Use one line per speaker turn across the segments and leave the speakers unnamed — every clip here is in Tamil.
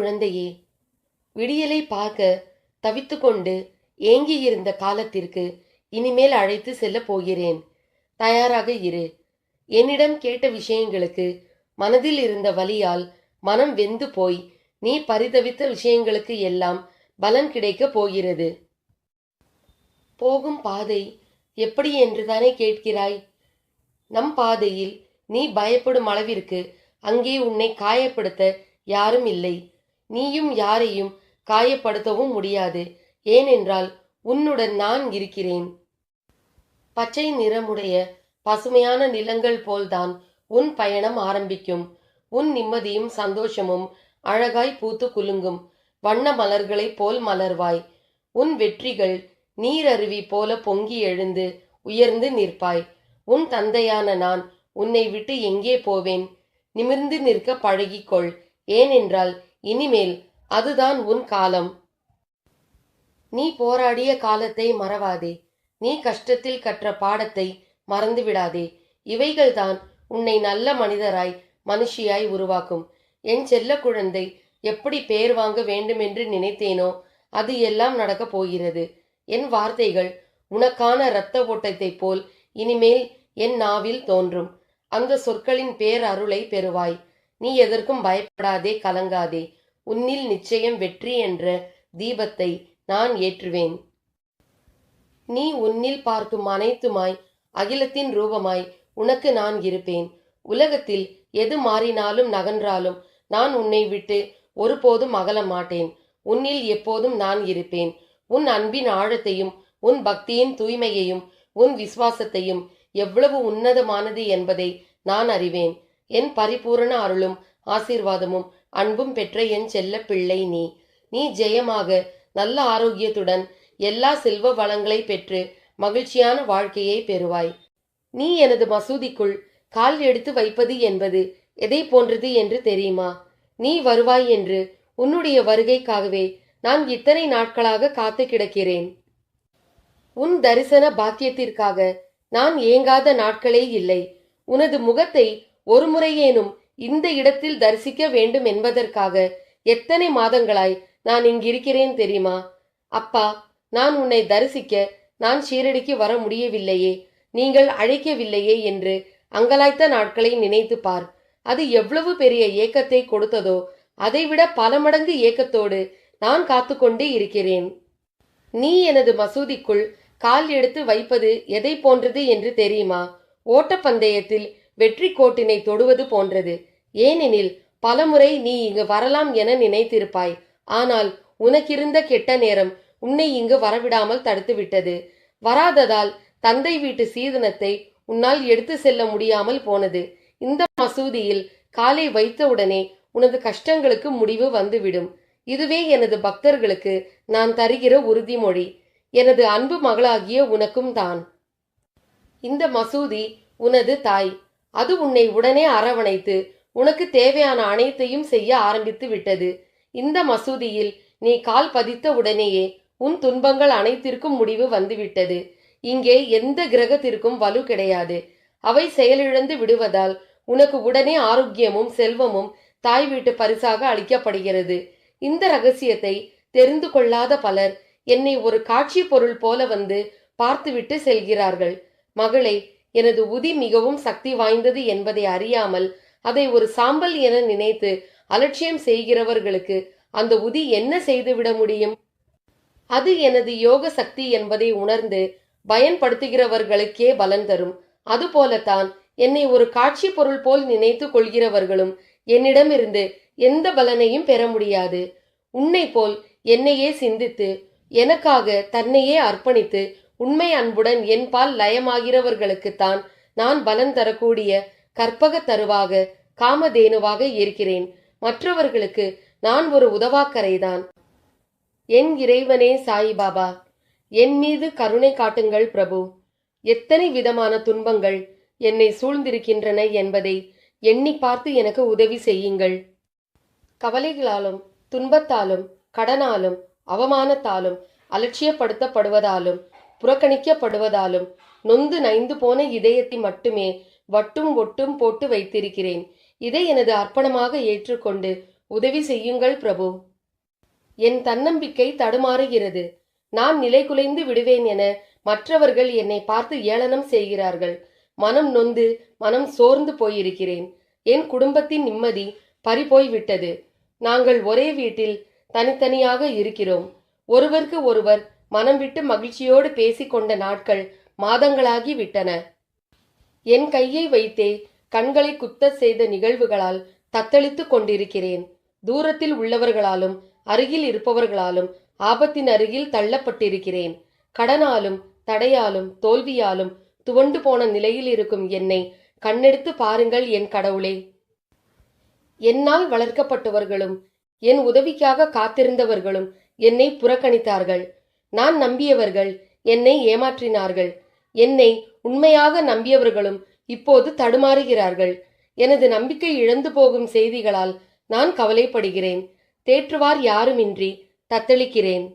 குழந்தையே, விடியலை பார்க்க தவித்து கொண்டு ஏங்கியிருந்த காலத்திற்கு இனிமேல் அழைத்து செல்லப் போகிறேன். தயாராக இரு. என்னிடம் கேட்ட விஷயங்களுக்கு மனதில் இருந்த வலியால் மனம் வெந்து போய் நீ பரிதவித்த விஷயங்களுக்கு எல்லாம் பலன் கிடைக்கப் போகிறது. போகும் பாதை எப்படி என்றுதானே கேட்கிறாய்? நம் பாதையில் நீ பயப்படும் அளவிற்கு அங்கே உன்னை காயப்படுத்த யாரும் இல்லை. நீயும் யாரையும் காயப்படுத்தவும் முடியாது. ஏனென்றால் உன்னுடன் நான் இருக்கிறேன். பச்சை நிறமுடைய பசுமையான நிலங்கள் போல்தான் உன் பயணம் ஆரம்பிக்கும். உன் நிம்மதியும் சந்தோஷமும் அழகாய் பூத்து குலுங்கும். வண்ண மலர்களைப் போல் மலர்வாய். உன் வெற்றிகள் நீரருவி போல பொங்கி எழுந்து உயர்ந்து நிற்பாய். உன் தந்தையான நான் உன்னை விட்டு எங்கே போவேன்? நிமிர்ந்து நிற்க பழகிக்கொள். ஏனென்றால் இனிமேல் அதுதான் உன் காலம். நீ போராடிய காலத்தை மறவாதே. நீ கஷ்டத்தில் கற்ற பாடத்தை மறந்து விடாதே. இவைகள்தான் உன்னை நல்ல மனிதராய் மனுஷியாய் உருவாக்கும். என் செல்ல குழந்தை, எப்படி பேர் வாங்க வேண்டுமென்று நினைத்தேனோ அது எல்லாம் நடக்கப் போகிறது. என் வார்த்தைகள் உனக்கான இரத்த ஓட்டத்தை போல் இனிமேல் என் நாவில் தோன்றும். அந்த சொற்களின் பேர் அருளை பெறுவாய். நீ எதற்கும் பயப்படாதே, கலங்காதே. உன்னில் நிச்சயம் வெற்றி என்ற தீபத்தை நான் ஏற்றுவேன். நீ உன்னில் பார்க்கும் அனைத்துமாய் அகிலத்தின் ரூபமாய் உனக்கு நான் இருப்பேன். உலகத்தில் எது மாறினாலும் நகன்றாலும் நான் உன்னை விட்டு ஒருபோதும் அகல மாட்டேன். உன்னில் எப்போதும் நான் இருப்பேன். உன் அன்பின் ஆழத்தையும் உன் பக்தியின் தூய்மையையும் உன் விசுவாசத்தையும் எவ்வளவு உன்னதமானது என்பதை நான் அறிவேன். என் பரிபூரண அருளும் ஆசீர்வாதமும் அன்பும் பெற்ற என் செல்ல பிள்ளை நீ. நீ ஜெயமாக நல்ல ஆரோக்கியத்துடன் எல்லா செல்வ வளங்களை பெற்று மகிழ்ச்சியான வாழ்க்கையை பெறுவாய். நீ எனது மசூதிக்குள் கால் எடுத்து வைப்பது என்பது எதை போன்றது என்று தெரியுமா? நீ வருவாய் என்று உன்னுடைய வருகைக்காகவே நான் இத்தனை நாட்களாக காத்து கிடக்கிறேன். உன் தரிசன பாக்கியத்திற்காக நான் ஏங்காத நாட்களே இல்லை. உனது முகத்தை ஒரு முறையேனும் இந்த இடத்தில் தரிசிக்க வேண்டும் என்பதற்காக எத்தனை மாதங்களாய் நான் இங்கிருக்கிறேன் தெரியுமா? அப்பா, நான் உன்னை தரிசிக்க நான் ஷீரடிக்கு வர முடியவில்லையே, நீங்கள் அழைக்கவில்லையே என்று அங்கலாய்த்த நாட்களை நினைத்து பார். அது எவ்வளவு பெரிய ஏக்கத்தை கொடுத்ததோ அதைவிட பல மடங்கு ஏக்கத்தோடு நான் காத்து கொண்டு இருக்கிறேன். நீ எனது மசூதிக்குள் கால் எடுத்து வைப்பது எதை போன்றது என்று தெரியுமா? ஓட்டப்பந்தயத்தில் வெற்றி கோட்டினை தொடுவது போன்றது. ஏனெனில் பலமுறை நீ இங்கு வரலாம் என நினைத்திருப்பாய். ஆனால் உனக்கிருந்த கெட்ட நேரம் உன்னை இங்கு வரவிடாமல் தடுத்து விட்டது. வராததால் தந்தை வீட்டு சீதனத்தை உன்னால் எடுத்து செல்ல முடியாமல் போனது. இந்த மசூதியில் காலை வைத்தவுடனே உனது கஷ்டங்களுக்கு முடிவு வந்துவிடும். இதுவே எனது பக்தர்களுக்கு நான் தருகிற உறுதிமொழி. எனது அன்பு மகளாகிய உனக்கும் தான். இந்த மசூதி உனது தாய். அது உன்னை உடனே அரவணைத்து உனக்கு தேவையான அனைத்தையும் செய்ய ஆரம்பித்து விட்டது. இந்த மசூதியில் நீ கால் பதித்த உடனேயே உன் துன்பங்கள் அனைத்திற்கும் முடிவு வந்துவிட்டது. இங்கே எந்த கிரகத்திற்கும் வலு கிடையாது. அவை செயலிழந்து விடுவதால் உனக்கு உடனே ஆரோக்கியமும் செல்வமும் தாய் வீட்டு பரிசாக அளிக்கப்படுகிறது. இந்த ரகசியத்தை தெரிந்து கொள்ளாத பலர் என்னை ஒரு காட்சி பொருள் போல வந்து பார்த்துவிட்டு செல்கிறார்கள். மகளே, எனது உதி மிகவும் சக்தி வாய்ந்தது என்பதை அறியாமல் அதை ஒரு சாம்பல் என நினைத்து அலட்சியம் செய்கிறவர்களுக்கு அந்த உதி என்ன செய்துவிட முடியும்? அது எனது யோக சக்தி என்பதை உணர்ந்து பயன்படுத்துகிறவர்களுக்கே பலன் தரும். அதுபோலத்தான் என்னை ஒரு காட்சி பொருள் போல் நினைத்து கொள்கிறவர்களும் என்னிடமிருந்து எந்த பலனையும் பெற முடியாது. உன்னை போல் என்னையே சிந்தித்து எனக்காக தன்னையே அர்ப்பணித்து உண்மை அன்புடன் என்பால் லயமாகிறவர்களுக்குத்தான் நான் பலன் தரக்கூடிய கற்பக தருவாக காமதேனுவாக இருக்கிறேன். மற்றவர்களுக்கு நான் ஒரு உதவாக்கரைதான். என் இறைவனே சாயிபாபா, என் மீது கருணை காட்டுங்கள் பிரபு. எத்தனை விதமான துன்பங்கள் என்னை சூழ்ந்திருக்கின்றன என்பதை எண்ணி பார்த்து எனக்கு உதவி செய்யுங்கள். கவலைகளாலும் துன்பத்தாலும் கடனாலும் அவமானத்தாலும் அலட்சியப்படுத்தப்படுவதாலும் புறக்கணிக்கப்படுவதாலும் நொந்து நைந்து போன இதயத்தை மட்டுமே வட்டும் ஒட்டும் போட்டு வைத்திருக்கிறேன். இதை எனது அர்ப்பணமாக ஏற்றுக்கொண்டு உதவி செய்யுங்கள் பிரபு. என் தன்னம்பிக்கை தடுமாறுகிறது. நான் நிலைகுலைந்து விடுவேன் என மற்றவர்கள் என்னை பார்த்து ஏளனம் செய்கிறார்கள். மனம் நொந்து மனம் சோர்ந்து போயிருக்கிறேன். என் குடும்பத்தின் நிம்மதி பறிபோய்விட்டது. நாங்கள் ஒரே வீட்டில் தனித்தனியாக இருக்கிறோம். ஒருவருக்கு ஒருவர் மனம் விட்டு மகிழ்ச்சியோடு பேசிக்கொண்ட நாட்கள் மாதங்களாகி விட்டன. என் கையை வைத்தே கண்களை குத்தச் செய்த நிகழ்வுகளால் தத்தளித்துக் கொண்டிருக்கிறேன். தூரத்தில் உள்ளவர்களாலும் அருகில் இருப்பவர்களாலும் ஆபத்தின் அருகில் தள்ளப்பட்டிருக்கிறேன். கடனாலும் தடையாலும் தோல்வியாலும் துவண்டு போன நிலையில் இருக்கும் என்னை கண்ணெடுத்து பாருங்கள் என் கடவுளே. என்னால் வளர்க்கப்பட்டவர்களும் என் உதவிக்காக காத்திருந்தவர்களும் என்னை புறக்கணித்தார்கள். நான் நம்பியவர்கள் என்னை ஏமாற்றினார்கள். என்னை உண்மையாக நம்பியவர்களும் இப்போது தடுமாறுகிறார்கள். எனது நம்பிக்கை இழந்து போகும் செய்திகளால் நான் கவலைப்படுகிறேன். தேற்றுவார் யாருமின்றி தத்தளிக்கிறேன்.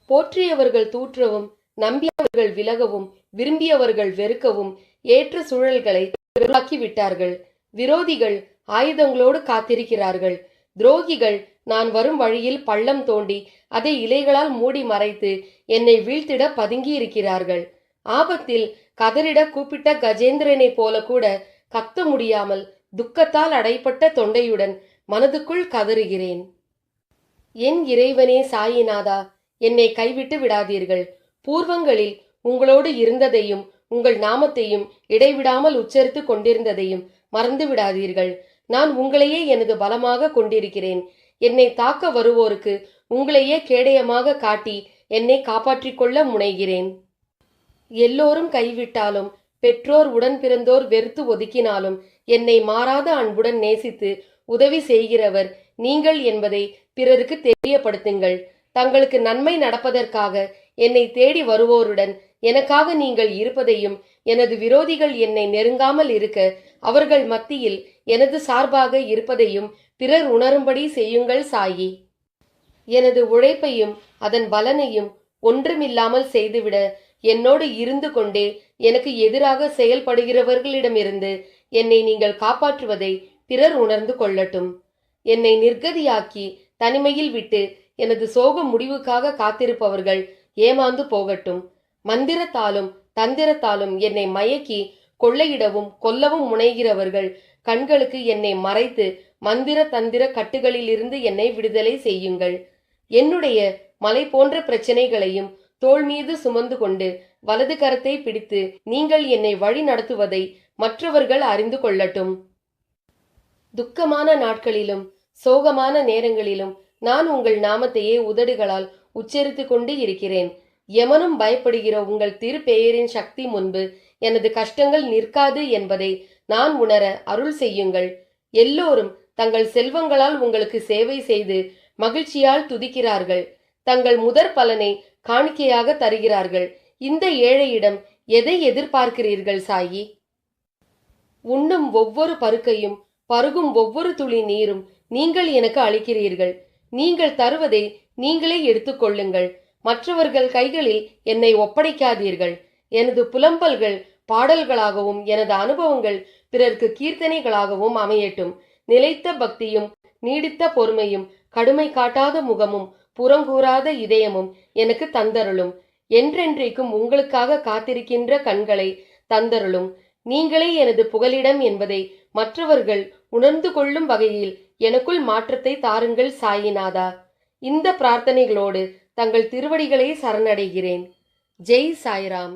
போற்றியவர்கள் தூற்றவும் நம்பியவர்கள் விலகவும் விரும்பியவர்கள் வெறுக்கவும் ஏற்ற சூழல்களை உருவாக்கி விட்டார்கள். விரோதிகள் ஆயுதங்களோடு காத்திருக்கிறார்கள். துரோகிகள் நான் வரும் வழியில் பள்ளம் தோண்டி அதை இலைகளால் மூடி மறைத்து என்னை வீழ்த்திட பதுங்கி இருக்கிறார்கள். ஆபத்தில் கதறிட கூப்பிட்ட கஜேந்திரனை போல கூட கத்த முடியாமல் துக்கத்தால் அடைப்பட்ட தொண்டையுடன் மனதுக்குள் கதறுகிறேன். என் இறைவனே சாயிநாதா, என்னை கைவிட்டு விடாதீர்கள். பூர்வங்களில் உங்களோடு இருந்ததையும் உங்கள் நாமத்தையும் இடைவிடாமல் உச்சரித்து கொண்டிருந்ததையும் மறந்து விடாதீர்கள். நான் உங்களையே எனது பலமாக கொண்டிருக்கிறேன். என்னை தாக்க வருவோருக்கு உங்களையே கேடயமாக காட்டி என்னை காப்பாற்றிக் கொள்ள முனைகிறேன். எல்லோரும் கைவிட்டாலும் பெற்றோர் உடன் பிறந்தோர் வெறுத்து ஒதுக்கினாலும் என்னை மாறாத அன்புடன் நேசித்து உதவி செய்கிறவர் நீங்கள் என்பதை பிறருக்கு தெரியப்படுத்துங்கள். தங்களுக்கு நன்மை நடப்பதற்காக என்னை தேடி வருவோருடன் எனக்காக நீங்கள் இருப்பதையும் எனது விரோதிகள் என்னை நெருங்காமல் இருக்க அவர்கள் மத்தியில் எனது சார்பாக இருப்பதையும் பிறர் உணரும்படி செய்யுங்கள் சாயி. எனது உழைப்பையும் அதன் பலனையும் ஒன்றுமில்லாமல் செய்துவிட என்னோடு இருந்து கொண்டே எனக்கு எதிராக செயல்படுகிறவர்களிடமிருந்து என்னை நீங்கள் காப்பாற்றுவதை பிறர் உணர்ந்து கொள்ளட்டும். என்னை நிர்கதியாக்கி தனிமையில் விட்டு எனது சோக முடிவுக்காக காத்திருப்பவர்கள் ஏமாந்து போகட்டும். மந்திரத்தாலும் தந்திரத்தாலும் என்னை மயக்கி கொள்ளையிடவும் கொல்லவும் முனைகிறவர்கள் கண்களுக்கு என்னை மறைத்து மந்திர தந்திர கட்டுகளிலிருந்து என்னை விடுதலை செய்யுங்கள். என்னுடைய மலை போன்ற பிரச்சனைகளையும் தோள் மீது சுமந்து கொண்டு வலது கரத்தை பிடித்து நீங்கள் என்னை வழி நடத்துவதை மற்றவர்கள் அறிந்து கொள்ளட்டும். துக்கமான நாட்களிலும் சோகமான நேரங்களிலும் நான் உங்கள் நாமத்தையே உதடுகளால் உச்சரித்து கொண்டு இருக்கிறேன். எமனும் பயப்படுகிற உங்கள் திருப்பெயரின் சக்தி முன்பு எனது கஷ்டங்கள் நிற்காது என்பதை நான் உணர அருள் செய்யுங்கள். எல்லோரும் தங்கள் செல்வங்களால் உங்களுக்கு சேவை செய்து மகிழ்ச்சியால் துதிக்கிறார்கள். தங்கள் முதற் பலனை காணிக்கையாக தருகிறார்கள். இந்த ஏழையிடம் எதை எதிர்பார்க்கிறீர்கள் சாயி? உண்ணும் ஒவ்வொரு பருக்கையும் பருகும் ஒவ்வொரு துளி நீரும் நீங்கள் எனக்கு அளிக்கிறீர்கள். நீங்கள் தருவதை நீங்களே எடுத்துக்கொள்ளுங்கள். மற்றவர்கள் கைகளில் என்னை ஒப்படைக்காதீர்கள். எனது புலம்பல்கள் பாடல்களாகவும் எனது அனுபவங்கள் பிறர்க்கு கீர்த்தனைகளாகவும் அமையட்டும். நிலைத்த பக்தியும் நீடித்த பொறுமையும் கடுமை காட்டாத முகமும் புறங்கூறாத இதயமும் எனக்கு தந்தருளும். என்றென்றைக்கும் உங்களுக்காக காத்திருக்கின்ற கண்களை தந்தருளும். நீங்களே எனது புகலிடம் என்பதை மற்றவர்கள் உணர்ந்து கொள்ளும் வகையில் எனக்குள் மாற்றத்தை தாருங்கள் சாயிநாதா. இந்த பிரார்த்தனைகளோடு தங்கள் திருவடிகளை சரணடைகிறேன். ஜெய் சாய்ராம்.